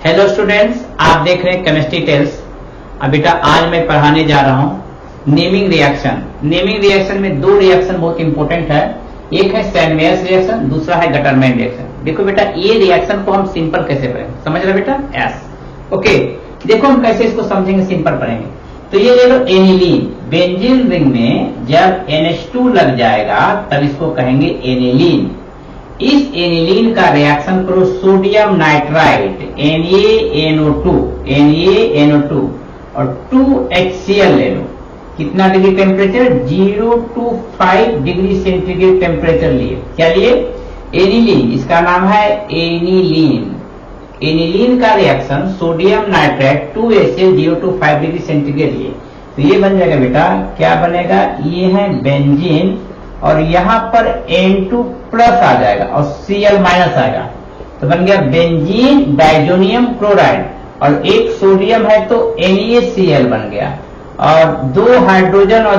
Hello students, आप देख रहे हैं केमिस्ट्री टेल्स। अब बेटा आज मैं पढ़ाने जा रहा हूं नेमिंग रिएक्शन। नेमिंग रिएक्शन में दो रिएक्शन बहुत इंपॉर्टेंट है, एक है सैन-मेयर्स रिएक्शन, दूसरा है गटरमैन रिएक्शन। देखो बेटा, ये रिएक्शन को हम सिंपल कैसे पढ़ेंगे, समझ रहे बेटा? S okay. देखो हम कैसे इसको समझेंगे, सिंपल पढ़ेंगे। तो ये ले लो एनिलीन। बेंजीन रिंग में जब NH2 लग जाएगा तब इसको कहेंगे एनिलीन। इस एनिलीन का रिएक्शन करो सोडियम नाइट्राइट NaNO2 और 2HCl ले लो। कितना degree temperature? 0 to 5 degree centigrade temperature लिए। क्या लिए? एनिलीन। इसका नाम है एनिलीन। एनिलीन का reaction sodium nitrite 2HCl 0 to 5 degree centigrade लिए। तो ये बन जाएगा बेटा, क्या बनेगा? ये है बेंजीन और यहाँ पर N2 प्लस आ जाएगा और Cl माइनस आएगा, तो बन गया बेंजीन डाइजोनियम क्लोराइड। और एक सोडियम है तो NaCl बन गया, और दो हाइड्रोजन और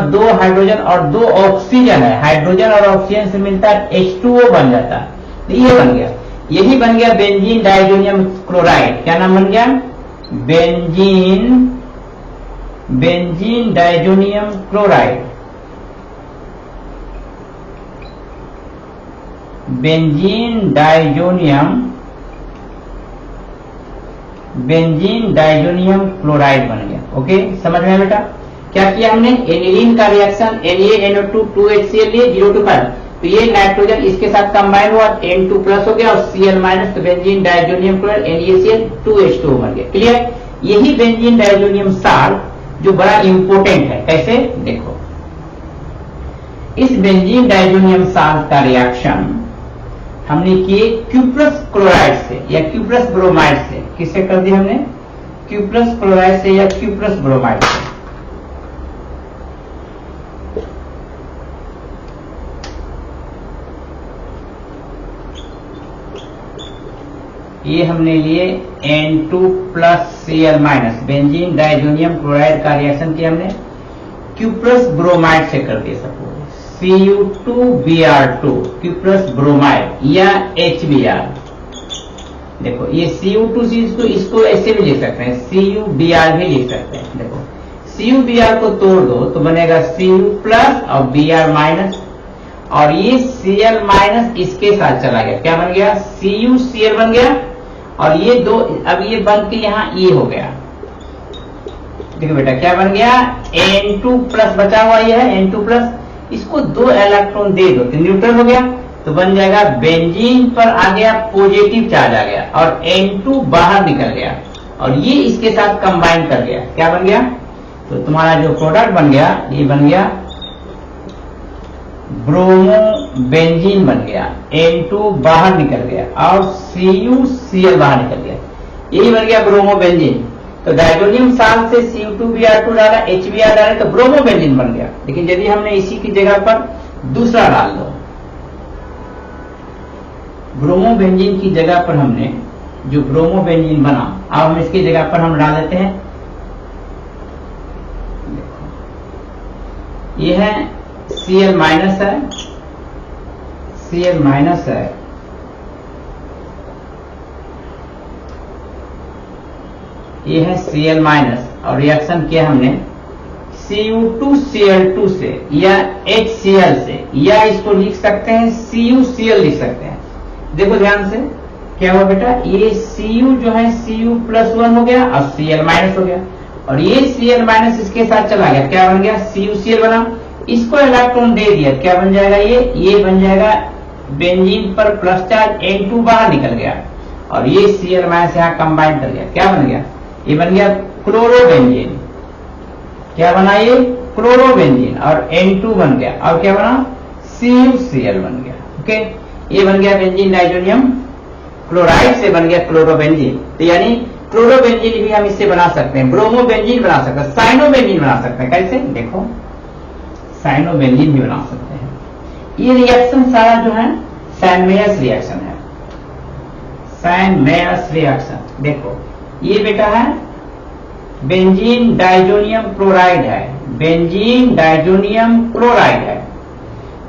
दो ऑक्सीजन है। हाइड्रोजन और ऑक्सीजन से मिलता है H2O बन जाता है। तो ये बन गया, यही बन गया बेंजीन डाइजोनियम क्लोराइड। क्या नाम बन गया? Benzene diazonium chloride. Benzene diazonium chloride बन गया। ओके, समझ में बेटा? क्या किया हमने? एनिलीन का रिएक्शन NaNO2 2HCl लिए 0 to 5, तो ये नाइट्रोजन इसके साथ कंबाइन हुआ, N2 प्लस हो गया और Cl माइनस, तो benzene diazonium chloride NaCl 2H2O बन गया। क्लियर? यही बेंजीन डाइजोनियम साल्ट जो बड़ा इंपॉर्टेंट है। कैसे? देखो, इस बेंजीन डाइजोनियम साल्ट का रिएक्शन हमने किए क्यूप्रस क्लोराइड से या क्यूप्रस ब्रोमाइड से। किससे कर दिया हमने? क्यूप्रस क्लोराइड से या क्यूप्रस ब्रोमाइड से। ये हमने लिए N2 plus Cl minus, benzene diazonium chloride का रिएक्शन किया हमने क्यूप्रस ब्रोमाइड से कर दिया। सपोज Cu2Br2 क्यूप्रस ब्रोमाइड या HBr। देखो ये Cu2 से इसको ऐसे भी लिख सकते हैं, CuBr भी लिख सकते हैं। देखो CuBr को तोड़ दो तो बनेगा Cu प्लस और Br माइनस, और ये Cl माइनस इसके साथ चला गया। क्या बन गया? CuCl बन गया, और ये दो अब ये बन के यहाँ E हो गया। देखो बेटा क्या बन गया? N2 प्लस बचा हुआ ये है N2 प्लस, इसको दो इलेक्ट्रॉन दे दो तो न्यूट्रल हो गया, तो बन जाएगा बेंजीन पर आ गया पॉजिटिव चार्ज आ गया और N2 बाहर निकल गया और ये इसके साथ कंबाइन कर गया। क्या बन गया? तो तुम्हारा जो प्रोडक्ट बन गया, ये बन गया ब्रोमो बेंजीन बन गया। N2 बाहर निकल गया और CuCl बाहर निकल गया, यही बन गया ब्रोमो बेंजीन। तो डाइजोनियम साल्ट से Cu2Br2 डाला, HBr डाला तो ब्रोमो बेंजीन बन गया। लेकिन यदि हमने इसी की जगह पर दूसरा डाल दो, ब्रोमो बेंजीन की जगह पर हमने जो ब्रोमो बेंजीन बना, अब हम इसकी जगह पर हम डाल देते हैं, ये है Cl माइनस है, Cl माइनस है, ये है Cl माइनस, और रिएक्शन किया हमने Cu2Cl2 से या HCl से, या इसको लिख सकते हैं CuCl लिख सकते हैं। देखो ध्यान से क्या हुआ बेटा? ये Cu जो है Cu प्लस 1 हो गया और Cl माइनस हो गया, और ये Cl माइनस इसके साथ चला गया। क्या बन गया? CuCl बना, इसको इलेक्ट्रॉन दे दिया। क्या बन जाएगा? ये बन जाएगा बेंजीन पर प्लस चार्ज, N2 बाहर निकल गया और ये Cl माइनस यहाँ कंबाइन कर गया। क्या बन गया? ये बन गया क्लोरोबेंजीन। क्या बना? ये क्लोरोबेंजीन, और N2 बन गया, और क्या बना? CuCl बन गया। ओके, ये बन गया बेंजीन डाइजोनियम क्लोराइड से बन गया क्लोरोबेंजीन। तो यानी क्लोरोबेंजीन भी हम इससे बना सकते हैं, ब्रोमोबेंजीन बना सकते हैं, साइनोबेंजीन बना सकते हैं। कैसे? देखो साइनोबेंजीन भी बना सकते हैं। ये रिएक्शन सारा जो है सैन-मेयर्स रिएक्शन है। सैन-मेयर्स रिएक्शन देखो, ये बेटा है बेंजीन डाइजोनियम क्लोराइड है, बेंजीन डाइजोनियम क्लोराइड है।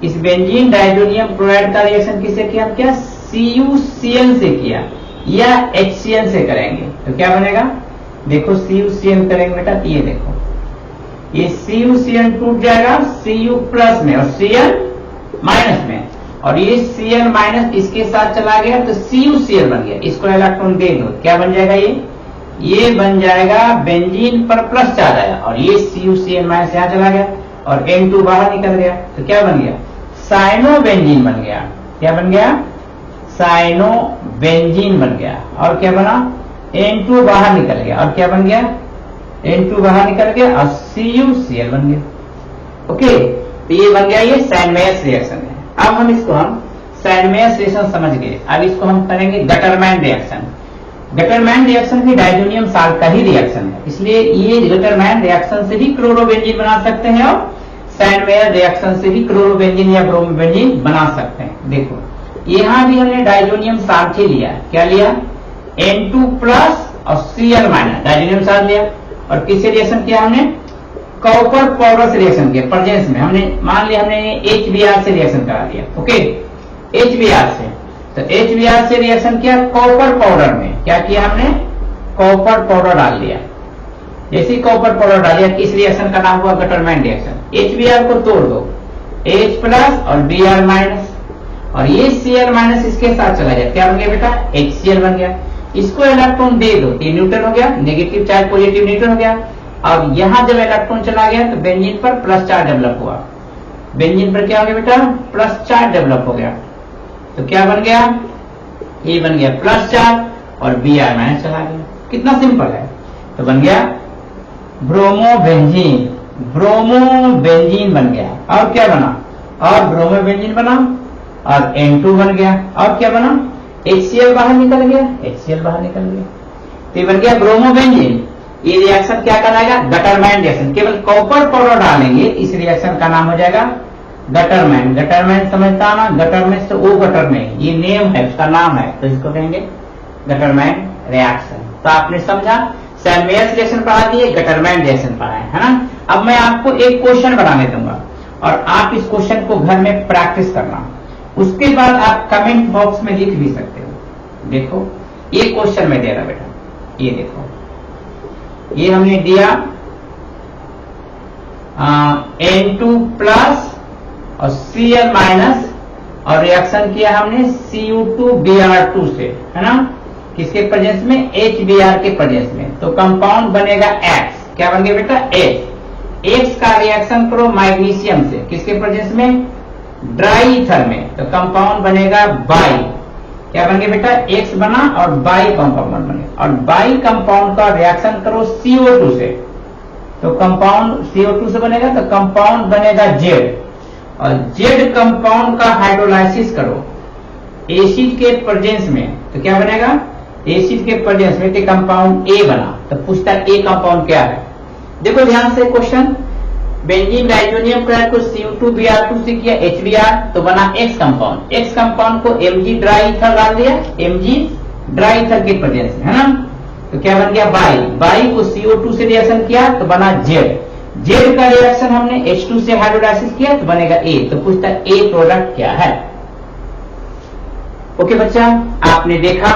इस बेंजीन डाइजोनियम क्लोराइड का रिएक्शन किससे किया? क्या CuCl से किया। या HCl से करेंगे तो क्या बनेगा, देखो CuCl करेंगे बेटा, ये देखो ये CuCl टूट जाएगा Cu प्लस में और Cl माइनस में, और ये Cl माइनस इसके साथ चला गया तो CuCl बन गया। इसको इलेक्ट्रॉन दे दो, क्या बन जाएगा, ये बन जाएगा बेंजीन पर प्लस चार्ज आया, और ये CuCl माइनस यहां चला गया और N2 बाहर निकल गया, तो क्या बन गया, साइनोबेंजीन बन गया। क्या बन गया, साइनोबेंजीन बन गया। और क्या बना, N2 बाहर निकल गया, और क्या बन गया, N2 बाहर निकल गया और CuCl बन गया। ओके, तो ये बन गया, ये सैंडमेयर्स रिएक्शन है। अब हम इसको सैंडमेयर्स रिएक्शन समझ गए, अब इसको हम करेंगे गटरमैन रिएक्शन। गटरमैन रिएक्शन भी डायजोनियम साल्ट का ही रिएक्शन है, इसलिए ये गटरमैन रिएक्शन से भी क्लोरोबेंजीन बना सकते हैं और सैंडमेयर रिएक्शन से भी क्लोरोबेंजीन या ब्रोमोबेंजीन बना सकते हैं। देखो यहां भी हमने डायजोनियम साल्ट ही लिया, क्या लिया, N2 प्लस और Cl माइनस डायजोनियम साल्ट लिया, और किससे रिएक्शन किया हमने, कॉपर पाउडर से रिएक्शन किया प्रेजेंस में। हमने मान लिया हमने HBr से रिएक्शन करा दिया, ओके, HBr से, तो HBr से रिएक्शन किया कॉपर पाउडर में, क्या किया हमने, कॉपर पाउडर डाल दिया। जैसे कॉपर पाउडर डाल दिया, इस रिएक्शन का नाम हुआ गटरमैन रिएक्शन। HBr को तोड़ दो, H प्लस और Br माइनस, और ये Cl माइनस इसके साथ चला गया, क्या बन गया बेटा, HCl बन गया। इसको इलेक्ट्रॉन दे दो, ये न्यूट्रल हो गया, नेगेटिव चार्ज पॉजिटिव न्यूट्रल हो गया। अब यहां जब इलेक्ट्रॉन चला गया तो बेंजीन पर प्लस चार्ज डेवलप हुआ, बेंजीन पर क्या हो गया बेटा, प्लस चार्ज डेवलप हो गया, तो क्या बन गया, ये बन गया प्लस चार्ज और Br माइनस चला गया। कितना सिंपल है, तो बन गया ब्रोमोबेंजीन, ब्रोमोबेंजीन बन गया। और क्या बना, और ब्रोमोबेंजीन बना और N2 बन गया, और क्या बना, HCl बाहर निकल गया, HCl बाहर निकल गया, तो ये बन गया ब्रोमोबेंजीन। ये रिएक्शन क्या कहलाएगा, गटरमैन रिएक्शन। केवल कॉपर पाउडर डालेंगे, इस रिएक्शन का नाम हो जाएगा गटरमैन। गटरमैन समझता ना, गटरमैन से ओ गटर में, ये नेम है, उसका नाम है, तो इसको कहेंगे गटरमैन रिएक्शन। तो आपने समझा, सैंडमेयर्स रिएक्शन पढ़ा दिए, गटरमैन रिएक्शन पढ़ा है ना। अब मैं आपको एक क्वेश्चन बनाने दूंगा और आप इस क्वेश्चन को घर में प्रैक्टिस करना, उसके बाद आप कमेंट बॉक्स में लिख भी सकते हो। देखो ये क्वेश्चन में दे रहा बेटा, ये देखो, ये हमने दिया N2 प्लस और Cl माइनस, और रिएक्शन किया हमने Cu2Br2 से, है ना, किसके प्रेजेंस में, HBr के प्रेजेंस में, तो कंपाउंड बनेगा X। क्या बन गया बेटा, X का रिएक्शन करो मैग्नीशियम से, किसके प्रेजेंस में, ड्राई ईथर में, तो कंपाउंड बनेगा बाई। क्या बन गया बेटा, X बना और बाई कंपाउंड बने, और बाई कंपाउंड का रिएक्शन करो CO2 से, तो कंपाउंड CO2 से बनेगा, तो कंपाउंड बनेगा Z, और Z कंपाउंड का हाइड्रोलाइसिस करो एसिड के प्रेजेंस में, तो क्या बनेगा, एसिड के प्रेजेंस में, तो कंपाउंड A बना। तो पूछता है A कंपाउंड क्या है, देखो ध्यान से क्वेश्चन, बेंजीन डायजोनियम क्लोराइड को Cu2Br2 से किया HBr, तो बना X कंपाउंड। X कंपाउंड को Mg ड्राई ईथर डाल दिया, Mg ड्राई ईथर के प्रेजेंस में, है ना, तो क्या बन गया बाई। बाई को CO2 से रिएक्शन किया तो बना Z। Z का रिएक्शन हमने H2 से हाइड्रोलाइसिस किया तो बनेगा A। तो पूछता है A प्रोडक्ट क्या है। ओके बच्चा, आपने देखा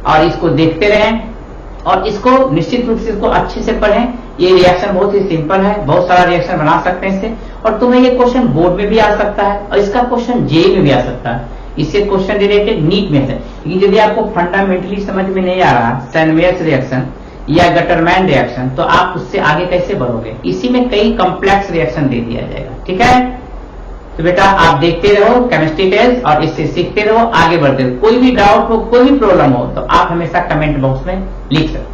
और इसको देखते रहें और इसको निश्चित रूप से इसको अच्छे से पढ़ें। ये रिएक्शन बहुत ही सिंपल है, बहुत सारा रिएक्शन बना सकते हैं इससे, और तुम्हें ये क्वेश्चन बोर्ड में भी आ सकता है और इसका क्वेश्चन जेई में भी आ सकता है। इससे क्वेश्चन रिलेटेड नीट में है, लेकिन यदि आपको फंडामेंटली समझ में नहीं आ रहा सैंडमेयर्स रिएक्शन या गटरमैन रिएक्शन, तो आप उससे आगे कैसे बढ़ोगे। इसी में कई कॉम्प्लेक्स रिएक्शन दे दिया जाएगा, ठीक है। तो बेटा आप देखते रहो केमिस्ट्री टेस्ट और इससे सीखते रहो, आगे बढ़ते रहो। कोई भी डाउट हो, कोई भी प्रॉब्लम हो, तो आप हमेशा कमेंट बॉक्स में लिख सकते हो।